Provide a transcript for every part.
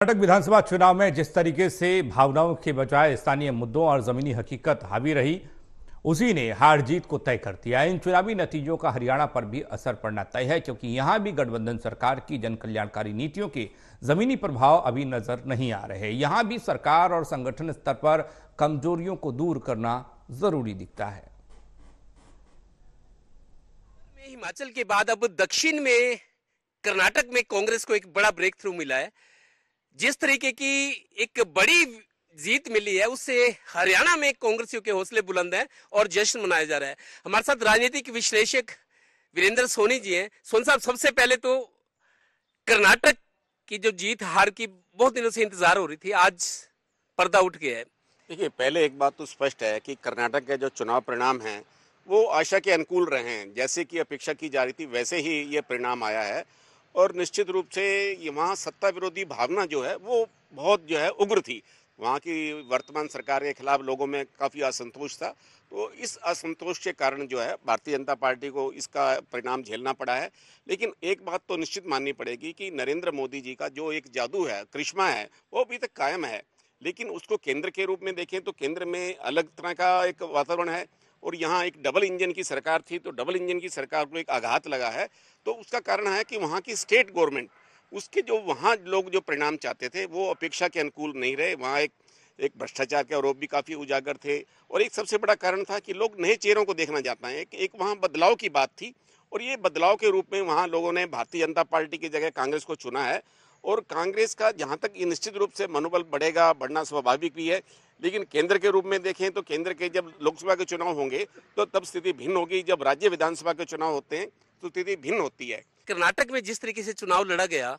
कर्नाटक विधानसभा चुनाव में जिस तरीके से भावनाओं के बजाय स्थानीय मुद्दों और जमीनी हकीकत हावी रही, उसी ने हार जीत को तय कर दिया। इन चुनावी नतीजों का हरियाणा पर भी असर पड़ना तय है, क्योंकि यहां भी गठबंधन सरकार की जन कल्याणकारी नीतियों के जमीनी प्रभाव अभी नजर नहीं आ रहे। यहां भी सरकार और संगठन स्तर पर कमजोरियों को दूर करना जरूरी दिखता है। हिमाचल के बाद अब दक्षिण में कर्नाटक में कांग्रेस को एक बड़ा ब्रेक थ्रू मिला है। जिस तरीके की एक बड़ी जीत मिली है, उससे हरियाणा में कांग्रेसियों के हौसले बुलंद हैं और जश्न मनाया जा रहा है। हमारे साथ राजनीतिक विश्लेषक वीरेंद्र सोनी जी हैं। सोनी साहब, सबसे पहले तो कर्नाटक की जो जीत हार की बहुत दिनों से इंतजार हो रही थी, आज पर्दा उठ गया है। देखिए, पहले एक बात तो स्पष्ट है कि कर्नाटक के जो चुनाव परिणाम हैं वो आशा के अनुकूल रहे हैं। जैसे कि अपेक्षा की जा रही थी वैसे ही ये परिणाम आया है और निश्चित रूप से ये वहाँ सत्ता विरोधी भावना जो है वो बहुत जो है उग्र थी। वहाँ की वर्तमान सरकार के खिलाफ लोगों में काफ़ी असंतोष था। तो इस असंतोष के कारण जो है भारतीय जनता पार्टी को इसका परिणाम झेलना पड़ा है। लेकिन एक बात तो निश्चित माननी पड़ेगी कि नरेंद्र मोदी जी का जो एक जादू है, करिश्मा है, वो अभी तक कायम है। लेकिन उसको केंद्र के रूप में देखें तो केंद्र में अलग तरह का एक वातावरण है और यहाँ एक डबल इंजन की सरकार थी, तो डबल इंजन की सरकार को एक आघात लगा है। तो उसका कारण है कि वहाँ की स्टेट गवर्नमेंट, उसके जो वहाँ लोग जो परिणाम चाहते थे वो अपेक्षा के अनुकूल नहीं रहे। वहाँ एक भ्रष्टाचार के आरोप भी काफ़ी उजागर थे और एक सबसे बड़ा कारण था कि लोग नए चेहरों को देखना चाहते हैं। एक वहाँ बदलाव की बात थी और ये बदलाव के रूप में वहाँ लोगों ने भारतीय जनता पार्टी की जगह कांग्रेस को चुना है। और कांग्रेस का जहाँ तक ये निश्चित रूप से मनोबल बढ़ेगा, बढ़ना स्वाभाविक भी है। लेकिन केंद्र के रूप में देखें तो केंद्र के जब लोकसभा के चुनाव होंगे तो तब स्थिति भिन्न होगी। जब राज्य विधानसभा के चुनाव होते हैं तो स्थिति भिन्न होती है। कर्नाटक में जिस तरीके से चुनाव लड़ा गया,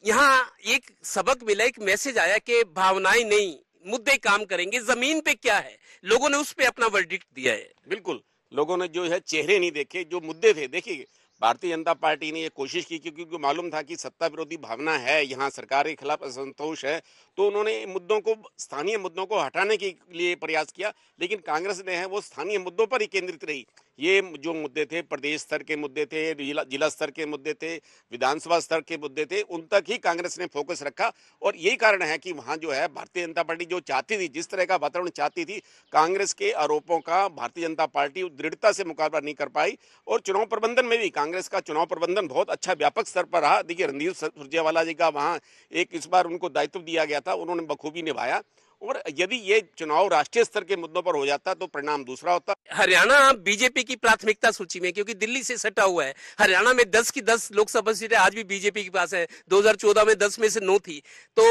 यहाँ एक सबक मिला, एक मैसेज आया कि भावनाएं नहीं, मुद्दे काम करेंगे। जमीन पे क्या है, लोगों ने उस पे अपना वर्डिक्ट दिया है। बिल्कुल, लोगों ने जो है चेहरे नहीं देखे, जो मुद्दे थे। देखिए, भारतीय जनता पार्टी ने ये कोशिश की क्योंकि उनको मालूम था कि सत्ता विरोधी भावना है, यहाँ सरकार के खिलाफ असंतोष है, तो उन्होंने मुद्दों को, स्थानीय मुद्दों को हटाने के लिए प्रयास किया। लेकिन कांग्रेस ने है वो स्थानीय मुद्दों पर ही केंद्रित रही। ये जो मुद्दे थे, प्रदेश स्तर के मुद्दे थे, जिला स्तर के मुद्दे थे, विधानसभा स्तर के मुद्दे थे, उन तक ही कांग्रेस ने फोकस रखा। और यही कारण है कि वहाँ जो है भारतीय जनता पार्टी जो चाहती थी, जिस तरह का वातावरण चाहती थी, कांग्रेस के आरोपों का भारतीय जनता पार्टी दृढ़ता से मुकाबला नहीं कर पाई। और चुनाव प्रबंधन में भी कांग्रेस का चुनाव प्रबंधन बहुत अच्छा व्यापक स्तर पर रहा। देखिए, रणदीप सुरजेवाला जी का वहाँ एक इस बार उनको दायित्व दिया गया था, उन्होंने बखूबी निभाया। और यदि ये चुनाव राष्ट्रीय स्तर के मुद्दों पर हो जाता तो परिणाम दूसरा होता। हरियाणा बीजेपी की प्राथमिकता सूची में, क्योंकि दिल्ली से सटा हुआ है। हरियाणा में 10 की 10 लोकसभा सीटें आज भी बीजेपी के पास है। 2014 में 10 में से 9 थी। तो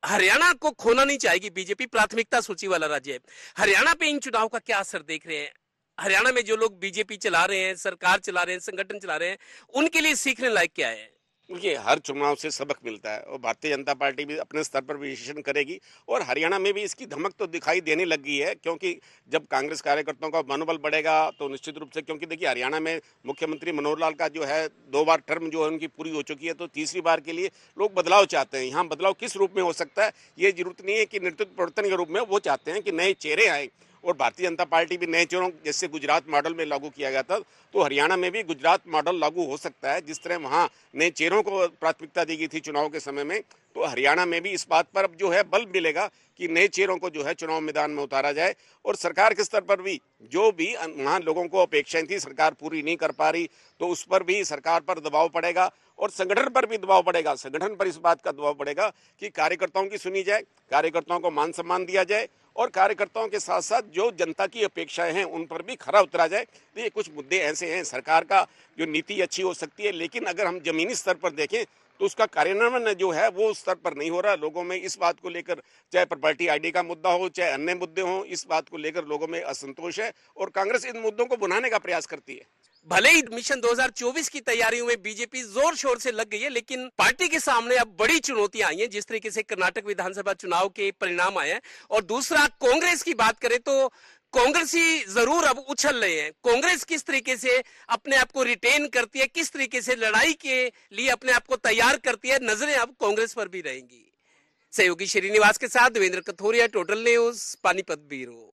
हरियाणा को खोना नहीं चाहेगी बीजेपी, प्राथमिकता सूची वाला राज्य है। हरियाणा पे इन चुनाव का क्या असर देख रहे हैं? हरियाणा में जो लोग बीजेपी चला रहे हैं, सरकार चला रहे हैं, संगठन चला रहे हैं, उनके लिए सीखने लायक क्या है? देखिए, हर चुनाव से सबक मिलता है और भारतीय जनता पार्टी भी अपने स्तर पर विश्लेषण करेगी। और हरियाणा में भी इसकी धमक तो दिखाई देने लग गई है, क्योंकि जब कांग्रेस कार्यकर्ताओं का मनोबल बढ़ेगा तो निश्चित रूप से, क्योंकि देखिए हरियाणा में मुख्यमंत्री मनोहर लाल का जो है 2 बार टर्म जो है उनकी पूरी हो चुकी है, तो तीसरी बार के लिए लोग बदलाव चाहते हैं। यहाँ बदलाव किस रूप में हो सकता है, ये जरूरत नहीं है कि नेतृत्व परिवर्तन के रूप में, वो चाहते हैं कि नए चेहरे आए। और भारतीय जनता पार्टी भी नए चेहरों, जैसे गुजरात मॉडल में लागू किया गया था, तो हरियाणा में भी गुजरात मॉडल लागू हो सकता है। जिस तरह वहाँ नए चेहरों को प्राथमिकता दी गई थी चुनाव के समय में, तो हरियाणा में भी इस बात पर अब जो है बल मिलेगा कि नए चेहरों को जो है चुनाव मैदान में उतारा जाए। और सरकार के स्तर पर भी जो भी वहाँ लोगों को अपेक्षाएं थी सरकार पूरी नहीं कर पा रही, तो उस पर भी सरकार पर दबाव पड़ेगा और संगठन पर भी दबाव पड़ेगा। संगठन पर इस बात का दबाव पड़ेगा कि कार्यकर्ताओं की सुनी जाए, कार्यकर्ताओं को मान सम्मान दिया जाए और कार्यकर्ताओं के साथ साथ जो जनता की अपेक्षाएं हैं उन पर भी खरा उतरा जाए। तो ये कुछ मुद्दे ऐसे हैं, सरकार का जो नीति अच्छी हो सकती है, लेकिन अगर हम जमीनी स्तर पर देखें तो उसका कार्यान्वयन जो है वो उस स्तर पर नहीं हो रहा। लोगों में इस बात को लेकर, चाहे प्रॉपर्टी आईडी का मुद्दा हो, चाहे अन्य मुद्दे हों, इस बात को लेकर लोगों में असंतोष है और कांग्रेस इन मुद्दों को भुनाने का प्रयास करती है। भले ही मिशन 2024 की तैयारियों में बीजेपी जोर शोर से लग गई है, लेकिन पार्टी के सामने अब बड़ी चुनौतियां आई हैं। जिस तरीके से कर्नाटक विधानसभा चुनाव के परिणाम आए हैं, और दूसरा कांग्रेस की बात करें तो कांग्रेसी जरूर अब उछल रहे हैं। कांग्रेस किस तरीके से अपने आप को रिटेन करती है, किस तरीके से लड़ाई के लिए अपने आप को तैयार करती है, नजरें अब कांग्रेस पर भी रहेंगी। सहयोगी श्रीनिवास के साथ Devendra Kathoria, total news, Panipat bureau.